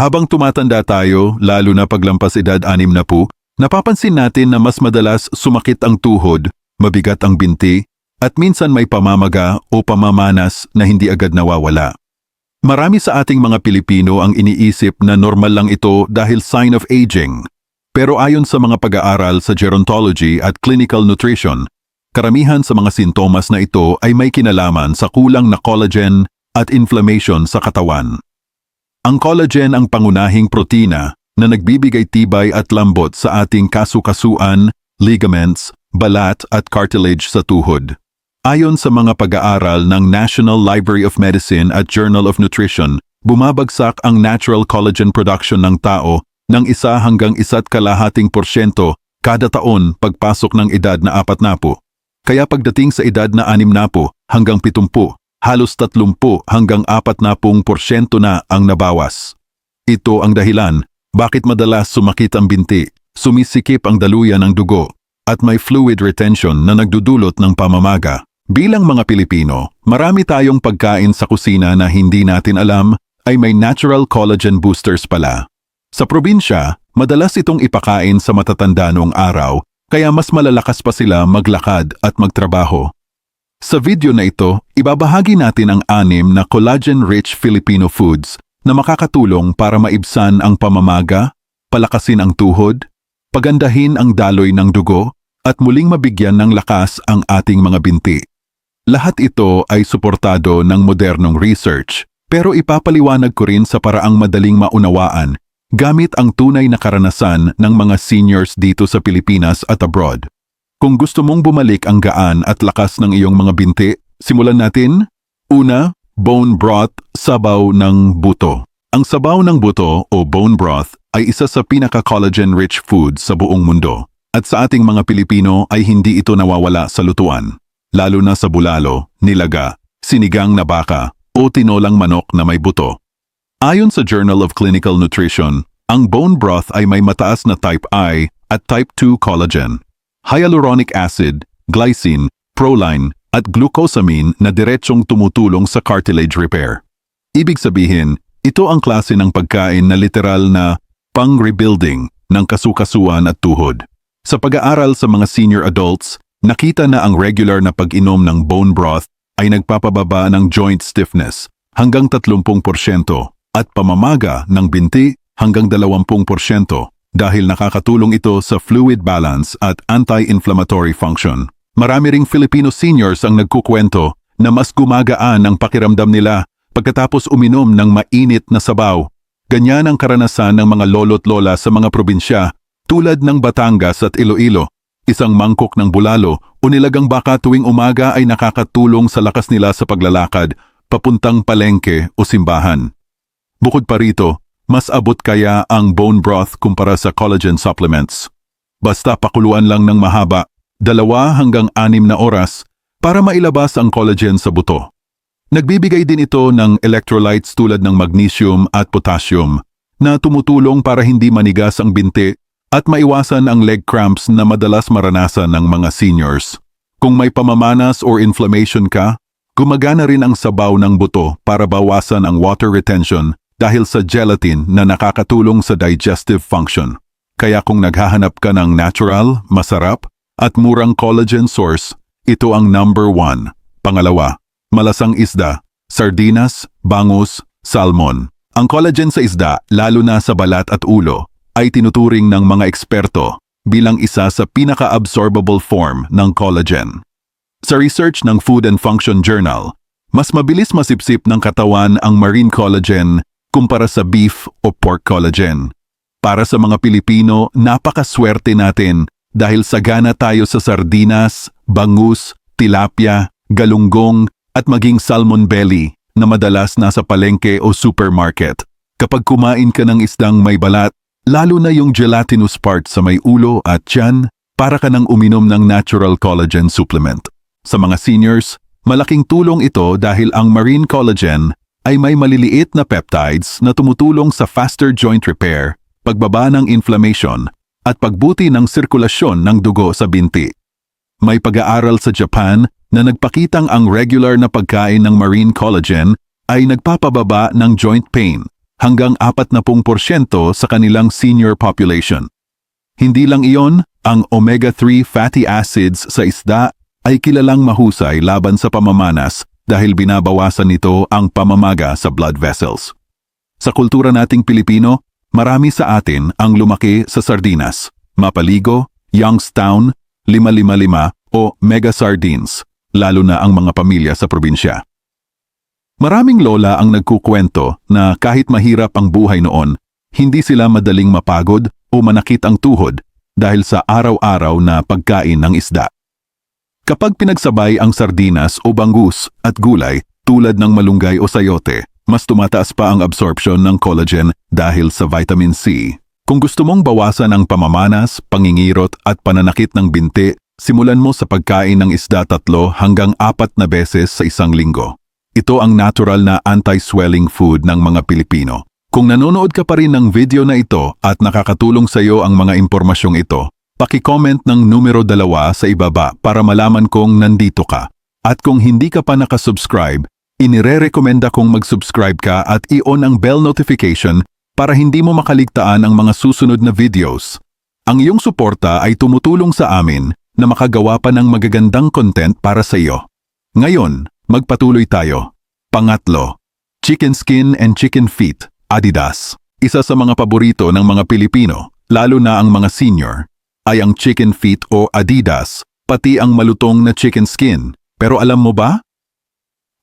Habang tumatanda tayo, lalo na paglampas edad 60, napapansin natin na mas madalas sumakit ang tuhod, mabigat ang binti, at minsan may pamamaga o pamamanas na hindi agad nawawala. Marami sa ating mga Pilipino ang iniisip na normal lang ito dahil sign of aging. Pero ayon sa mga pag-aaral sa gerontology at clinical nutrition, karamihan sa mga sintomas na ito ay may kinalaman sa kulang na collagen at inflammation sa katawan. Ang collagen ang pangunahing protina na nagbibigay tibay at lambot sa ating kasukasuan, ligaments, balat at cartilage sa tuhod. Ayon sa mga pag-aaral ng National Library of Medicine at Journal of Nutrition, bumabagsak ang natural collagen production ng tao ng 1 hanggang 1.5% kada taon pagpasok ng edad na 40. Kaya pagdating sa edad na 60 hanggang 70, halos 30 hanggang 40% na ang nabawas. Ito ang dahilan bakit madalas sumakit ang binti, sumisikip ang daluyan ng dugo, at may fluid retention na nagdudulot ng pamamaga. Bilang mga Pilipino, marami tayong pagkain sa kusina na hindi natin alam ay may natural collagen boosters pala. Sa probinsya, madalas itong ipakain sa matatanda noong araw, kaya mas malalakas pa sila maglakad at magtrabaho. Sa video na ito, ibabahagi natin ang 6 na collagen-rich Filipino foods na makakatulong para maibsan ang pamamaga, palakasin ang tuhod, pagandahin ang daloy ng dugo, at muling mabigyan ng lakas ang ating mga binti. Lahat ito ay suportado ng modernong research, pero ipapaliwanag ko rin sa paraang madaling maunawaan gamit ang tunay na karanasan ng mga seniors dito sa Pilipinas at abroad. Kung gusto mong bumalik ang gaan at lakas ng iyong mga binti, simulan natin. Una, bone broth, sabaw ng buto. Ang sabaw ng buto o bone broth ay isa sa pinaka-collagen-rich food sa buong mundo. At sa ating mga Pilipino ay hindi ito nawawala sa lutuan, lalo na sa bulalo, nilaga, sinigang na baka o tinolang manok na may buto. Ayon sa Journal of Clinical Nutrition, ang bone broth ay may mataas na type I at type 2 collagen, hyaluronic acid, glycine, proline, at glucosamine na diretsyong tumutulong sa cartilage repair. Ibig sabihin, ito ang klase ng pagkain na literal na pang-rebuilding ng kasukasuan at tuhod. Sa pag-aaral sa mga senior adults, nakita na ang regular na pag-inom ng bone broth ay nagpapababa ng joint stiffness hanggang 30% at pamamaga ng binti hanggang 20%. Dahil nakakatulong ito sa fluid balance at anti-inflammatory function. Marami ring Filipino seniors ang nagkukwento na mas gumagaan ang pakiramdam nila pagkatapos uminom ng mainit na sabaw. Ganyan ang karanasan ng mga lolo't lola sa mga probinsya tulad ng Batangas at Iloilo. Isang mangkok ng bulalo o nilagang baka tuwing umaga ay nakakatulong sa lakas nila sa paglalakad papuntang palengke o simbahan. Bukod pa rito, mas abot kaya ang bone broth kumpara sa collagen supplements. Basta pakuluan lang ng mahaba, 2 hanggang 6 na oras para mailabas ang collagen sa buto. Nagbibigay din ito ng electrolytes tulad ng magnesium at potassium na tumutulong para hindi manigas ang binti at maiwasan ang leg cramps na madalas maranasan ng mga seniors. Kung may pamamanas or inflammation ka, gumagana rin ang sabaw ng buto para bawasan ang water retention dahil sa gelatin na nakakatulong sa digestive function. Kaya kung naghahanap ka ng natural, masarap, at murang collagen source, ito ang number 1. Pangalawa, malasang isda, sardinas, bangus, salmon. Ang collagen sa isda, lalo na sa balat at ulo, ay tinuturing ng mga eksperto bilang isa sa pinaka-absorbable form ng collagen. Sa research ng Food and Function Journal, mas mabilis masipsip ng katawan ang marine collagen kumpara sa beef o pork collagen. Para sa mga Pilipino, napakaswerte natin dahil sagana tayo sa sardinas, bangus, tilapia, galunggong at maging salmon belly na madalas nasa palengke o supermarket. Kapag kumain ka ng isdang may balat, lalo na yung gelatinous part sa may ulo at tiyan, para ka nang uminom ng natural collagen supplement. Sa mga seniors, malaking tulong ito dahil ang marine collagen ay may maliliit na peptides na tumutulong sa faster joint repair, pagbaba ng inflammation, at pagbuti ng sirkulasyon ng dugo sa binti. May pag-aaral sa Japan na nagpakitang ang regular na pagkain ng marine collagen ay nagpapababa ng joint pain hanggang 40% sa kanilang senior population. Hindi lang iyon, ang omega-3 fatty acids sa isda ay kilalang mahusay laban sa pamamanas dahil binabawasan nito ang pamamaga sa blood vessels. Sa kultura nating Pilipino, marami sa atin ang lumaki sa sardinas, mapaligo, Youngstown, 555 o mega sardines, lalo na ang mga pamilya sa probinsya. Maraming lola ang nagkukwento na kahit mahirap ang buhay noon, hindi sila madaling mapagod o manakit ang tuhod dahil sa araw-araw na pagkain ng isda. Kapag pinagsabay ang sardinas o bangus at gulay tulad ng malunggay o sayote, mas tumataas pa ang absorption ng collagen dahil sa vitamin C. Kung gusto mong bawasan ang pamamanas, pangingirot at pananakit ng binti, simulan mo sa pagkain ng isda 3 hanggang 4 na beses sa isang linggo. Ito ang natural na anti-swelling food ng mga Pilipino. Kung nanonood ka pa rin ng video na ito at nakakatulong sa iyo ang mga impormasyong ito, paki-comment ng numero 2 sa ibaba para malaman kong nandito ka. At kung hindi ka pa nakasubscribe, inire-rekomenda kong mag-subscribe ka at i-on ang bell notification para hindi mo makaligtaan ang mga susunod na videos. Ang iyong suporta ay tumutulong sa amin na makagawa pa ng magagandang content para sa iyo. Ngayon, magpatuloy tayo. Pangatlo, chicken skin and chicken feet, Adidas. Isa sa mga paborito ng mga Pilipino, lalo na ang mga senior, ay ang chicken feet o Adidas, pati ang malutong na chicken skin. Pero alam mo ba?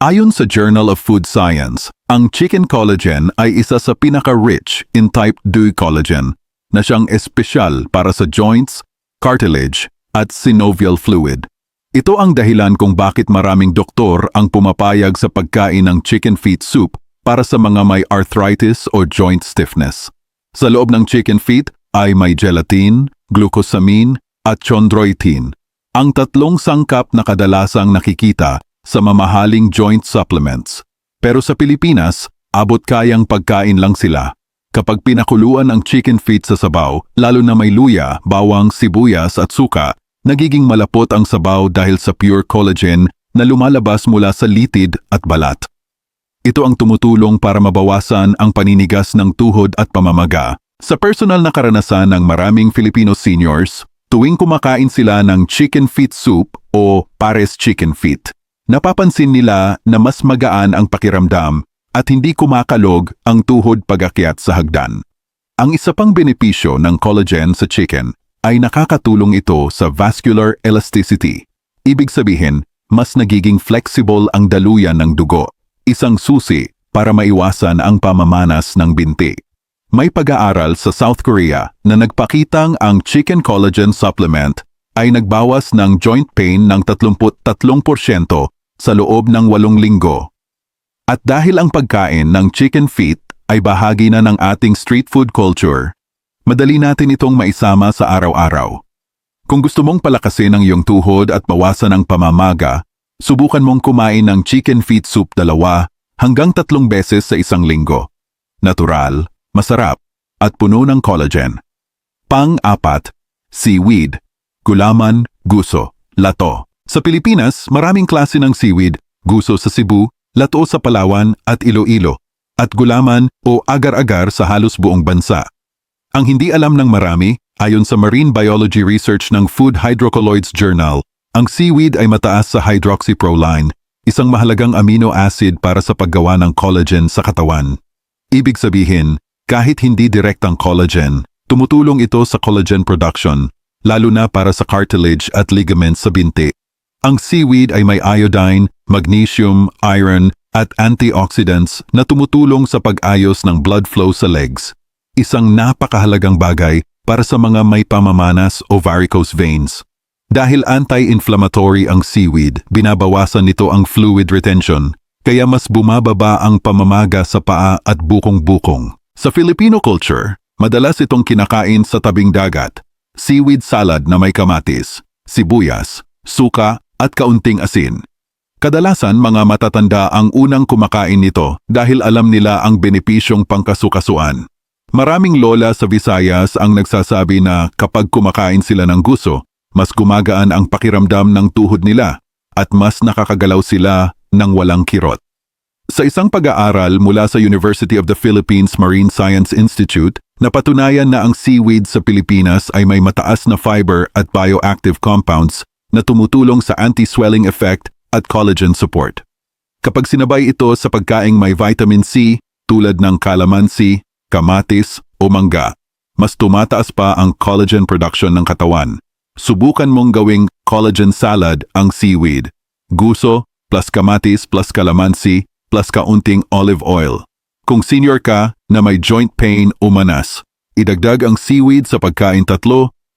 Ayon sa Journal of Food Science, ang chicken collagen ay isa sa pinaka-rich in type 2 collagen na siyang espesyal para sa joints, cartilage at synovial fluid. Ito ang dahilan kung bakit maraming doktor ang pumapayag sa pagkain ng chicken feet soup para sa mga may arthritis o joint stiffness. Sa loob ng chicken feet ay may gelatin, glucosamine at chondroitin, ang 3 sangkap na kadalasang nakikita sa mamahaling joint supplements. Pero sa Pilipinas, abot kayang pagkain lang sila. Kapag pinakuluan ang chicken feet sa sabaw, lalo na may luya, bawang, sibuyas at suka, nagiging malapot ang sabaw dahil sa pure collagen na lumalabas mula sa litid at balat. Ito ang tumutulong para mabawasan ang paninigas ng tuhod at pamamaga. Sa personal na karanasan ng maraming Filipino seniors, tuwing kumakain sila ng chicken feet soup o pares chicken feet, napapansin nila na mas magaan ang pakiramdam at hindi kumakalog ang tuhod pag-akyat sa hagdan. Ang isa pang benepisyo ng collagen sa chicken ay nakakatulong ito sa vascular elasticity. Ibig sabihin, mas nagiging flexible ang daluyan ng dugo, isang susi para maiwasan ang pamamanas ng binti. May pag-aaral sa South Korea na nagpakitang ang chicken collagen supplement ay nagbawas ng joint pain ng 33% sa loob ng 8 linggo. At dahil ang pagkain ng chicken feet ay bahagi na ng ating street food culture, madali natin itong maisama sa araw-araw. Kung gusto mong palakasin ang iyong tuhod at bawasan ang pamamaga, subukan mong kumain ng chicken feet soup 2 hanggang 3 beses sa isang linggo. Natural, masarap, at puno ng collagen. Pang-4, seaweed, gulaman, guso, lato. Sa Pilipinas, maraming klase ng seaweed, guso sa Cebu, lato sa Palawan at Iloilo, at gulaman o agar-agar sa halos buong bansa. Ang hindi alam ng marami, ayon sa Marine Biology Research ng Food Hydrocolloids Journal, ang seaweed ay mataas sa hydroxyproline, isang mahalagang amino acid para sa paggawa ng collagen sa katawan. Ibig sabihin, kahit hindi direktang collagen, tumutulong ito sa collagen production, lalo na para sa cartilage at ligaments sa binti. Ang seaweed ay may iodine, magnesium, iron, at antioxidants na tumutulong sa pag-ayos ng blood flow sa legs. Isang napakahalagang bagay para sa mga may pamamanas o varicose veins. Dahil anti-inflammatory ang seaweed, binabawasan nito ang fluid retention, kaya mas bumababa ang pamamaga sa paa at bukong-bukong. Sa Filipino culture, madalas itong kinakain sa tabing dagat. Seaweed salad na may kamatis, sibuyas, suka, at kaunting asin. Kadalasan mga matatanda ang unang kumakain nito dahil alam nila ang benepisyong pangkasukasuan. Maraming lola sa Visayas ang nagsasabi na kapag kumakain sila ng guso, mas gumagaan ang pakiramdam ng tuhod nila at mas nakakagalaw sila ng walang kirot. Sa isang pag-aaral mula sa University of the Philippines Marine Science Institute, napatunayan na ang seaweed sa Pilipinas ay may mataas na fiber at bioactive compounds na tumutulong sa anti-swelling effect at collagen support. Kapag sinabay ito sa pagkaing may vitamin C tulad ng calamansi, kamatis o mangga, mas tumataas pa ang collagen production ng katawan. Subukan mong gawing collagen salad ang seaweed. Guso plus kamatis plus calamansi plus kaunting olive oil. Kung senior ka na may joint pain o manas, idagdag ang seaweed sa pagkain 3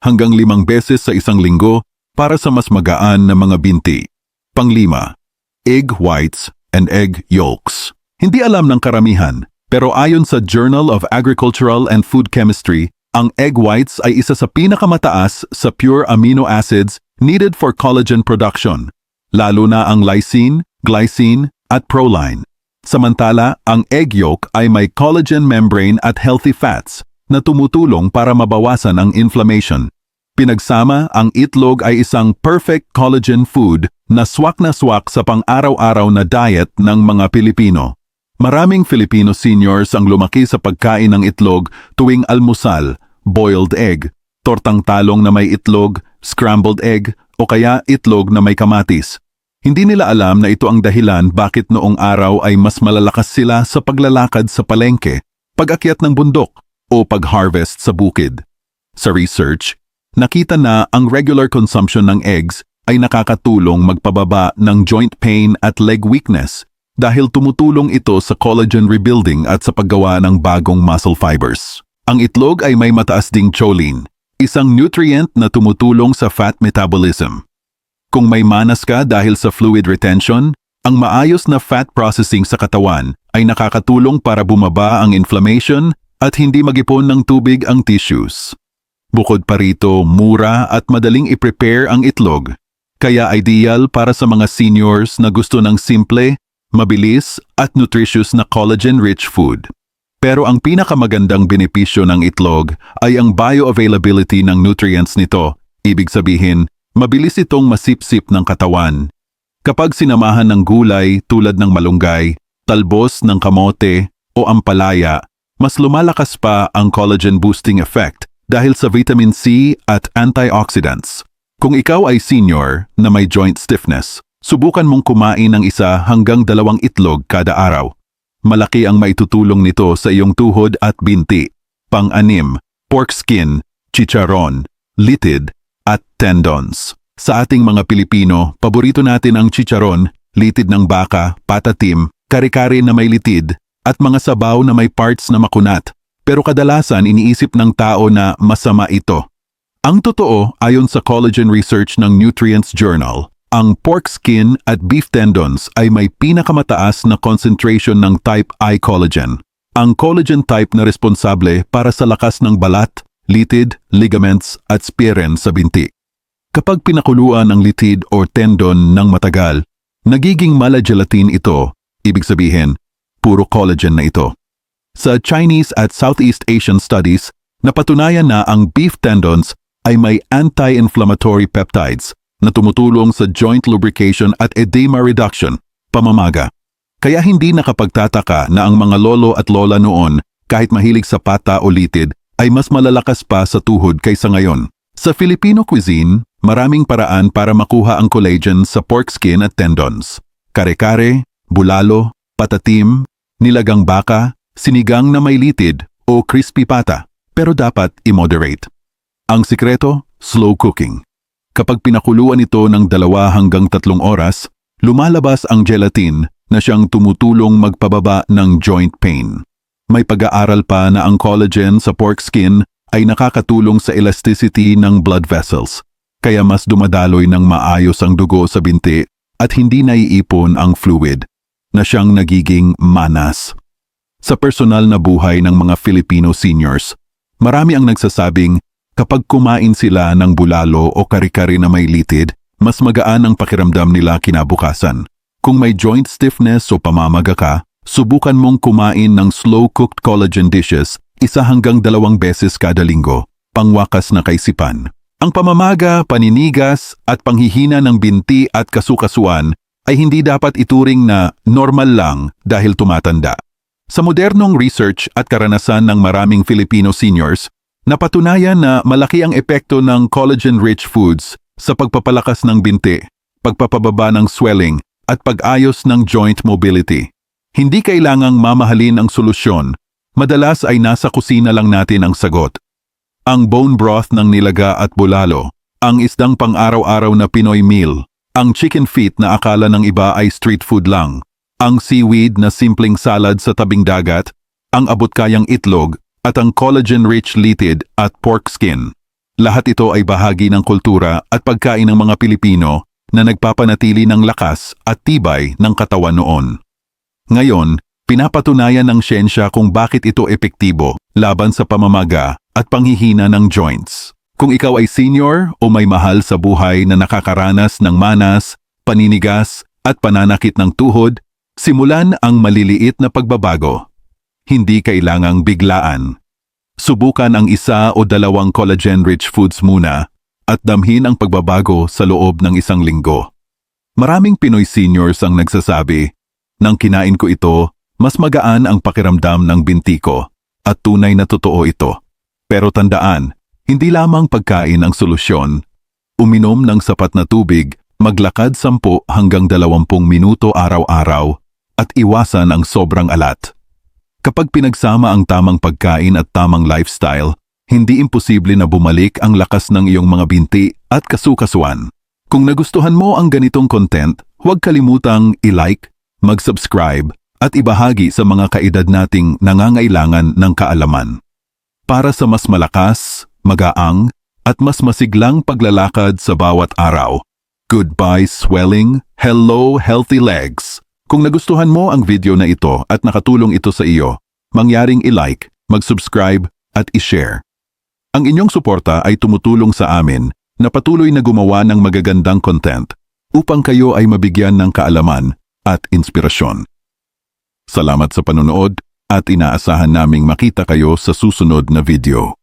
hanggang 5 beses sa isang linggo para sa mas magaan na mga binti. Pang-5, egg whites and egg yolks. Hindi alam ng karamihan, pero ayon sa Journal of Agricultural and Food Chemistry, ang egg whites ay isa sa pinakamataas sa pure amino acids needed for collagen production, lalo na ang lysine, glycine, at proline. Samantala, ang egg yolk ay may collagen membrane at healthy fats na tumutulong para mabawasan ang inflammation. Pinagsama, ang itlog ay isang perfect collagen food na swak sa pang-araw-araw na diet ng mga Pilipino. Maraming Filipino seniors ang lumaki sa pagkain ng itlog tuwing almusal, boiled egg, tortang talong na may itlog, scrambled egg, o kaya itlog na may kamatis. Hindi nila alam na ito ang dahilan bakit noong araw ay mas malalakas sila sa paglalakad sa palengke, pag-akyat ng bundok, o pag-harvest sa bukid. Sa research, nakita na ang regular consumption ng eggs ay nakakatulong magpababa ng joint pain at leg weakness dahil tumutulong ito sa collagen rebuilding at sa paggawa ng bagong muscle fibers. Ang itlog ay may mataas ding choline, isang nutrient na tumutulong sa fat metabolism. Kung may manas ka dahil sa fluid retention, ang maayos na fat processing sa katawan ay nakakatulong para bumaba ang inflammation at hindi mag-ipon ng tubig ang tissues. Bukod pa rito, mura at madaling i-prepare ang itlog, kaya ideal para sa mga seniors na gusto ng simple, mabilis at nutritious na collagen-rich food. Pero ang pinakamagandang benepisyo ng itlog ay ang bioavailability ng nutrients nito, ibig sabihin, mabilis itong masipsip ng katawan. Kapag sinamahan ng gulay tulad ng malunggay, talbos ng kamote o ampalaya, mas lumalakas pa ang collagen boosting effect dahil sa vitamin C at antioxidants. Kung ikaw ay senior na may joint stiffness, subukan mong kumain ng 1 hanggang 2 itlog kada araw. Malaki ang maitutulong nito sa iyong tuhod at binti. Pang-6, pork skin, chicharon, litid, at tendons. Sa ating mga Pilipino, paborito natin ang chicharon, litid ng baka, patatim, kare-kare na may litid, at mga sabaw na may parts na makunat. Pero kadalasan iniisip ng tao na masama ito. Ang totoo, ayon sa Collagen Research ng Nutrients Journal, ang pork skin at beef tendons ay may pinakamataas na concentration ng type I collagen. Ang collagen type na responsable para sa lakas ng balat, litid, ligaments at spiren sa binti. Kapag pinakuluan ang litid o tendon ng matagal, nagiging mala-gelatin ito, ibig sabihin, puro collagen na ito. Sa Chinese at Southeast Asian studies, napatunayan na ang beef tendons ay may anti-inflammatory peptides na tumutulong sa joint lubrication at edema reduction, pamamaga. Kaya hindi nakapagtataka na ang mga lolo at lola noon, kahit mahilig sa pata o litid, ay mas malalakas pa sa tuhod kaysa ngayon. Sa Filipino cuisine, maraming paraan para makuha ang collagen sa pork skin at tendons. Kare-kare, bulalo, patatim, nilagang baka, sinigang na may litid o crispy pata, pero dapat i-moderate. Ang sikreto, slow cooking. Kapag pinakuluan ito ng 2 hanggang 3 oras, lumalabas ang gelatin na siyang tumutulong magpababa ng joint pain. May pag-aaral pa na ang collagen sa pork skin ay nakakatulong sa elasticity ng blood vessels, kaya mas dumadaloy ng maayos ang dugo sa binti at hindi naiipon ang fluid, na siyang nagiging manas. Sa personal na buhay ng mga Filipino seniors, marami ang nagsasabing kapag kumain sila ng bulalo o kare-kare na may litid, mas magaan ang pakiramdam nila kinabukasan. Kung may joint stiffness o pamamaga ka, subukan mong kumain ng slow-cooked collagen dishes 1 hanggang 2 beses kada linggo, pangwakas na kaisipan. Ang pamamaga, paninigas at panghihina ng binti at kasukasuan ay hindi dapat ituring na normal lang dahil tumatanda. Sa modernong research at karanasan ng maraming Filipino seniors, napatunayan na malaki ang epekto ng collagen-rich foods sa pagpapalakas ng binti, pagpapababa ng swelling, at pag-ayos ng joint mobility. Hindi kailangang mamahalin ang solusyon, madalas ay nasa kusina lang natin ang sagot. Ang bone broth ng nilaga at bulalo, ang isdang pang-araw-araw na Pinoy meal, ang chicken feet na akala ng iba ay street food lang, ang seaweed na simpleng salad sa tabing dagat, ang abot-kayang itlog, at ang collagen-rich litid at pork skin. Lahat ito ay bahagi ng kultura at pagkain ng mga Pilipino na nagpapanatili ng lakas at tibay ng katawan noon. Ngayon, pinapatunayan ng siyensya kung bakit ito epektibo laban sa pamamaga at panghihina ng joints. Kung ikaw ay senior o may mahal sa buhay na nakakaranas ng manas, paninigas at pananakit ng tuhod, simulan ang maliliit na pagbabago. Hindi kailangang biglaan. Subukan ang 1 o 2 collagen-rich foods muna at damhin ang pagbabago sa loob ng 1 linggo. Maraming Pinoy seniors ang nagsasabi, "Nang kinain ko ito, mas magaan ang pakiramdam ng binti ko," at tunay na totoo ito. Pero tandaan, hindi lamang pagkain ang solusyon. Uminom ng sapat na tubig, maglakad 10 hanggang 20 minuto araw-araw, at iwasan ang sobrang alat. Kapag pinagsama ang tamang pagkain at tamang lifestyle, hindi imposible na bumalik ang lakas ng iyong mga binti at kasukasuan. Kung nagustuhan mo ang ganitong content, huwag kalimutang i-like, mag-subscribe, at ibahagi sa mga kaedad nating nangangailangan ng kaalaman. Para sa mas malakas, magaang, at mas masiglang paglalakad sa bawat araw. Goodbye swelling, hello healthy legs. Kung nagustuhan mo ang video na ito at nakatulong ito sa iyo, mangyaring i-like, mag-subscribe at i-share. Ang inyong suporta ay tumutulong sa amin na patuloy na gumawa ng magagandang content upang kayo ay mabigyan ng kaalaman at inspirasyon. Salamat sa panonood at inaasahan naming makita kayo sa susunod na video.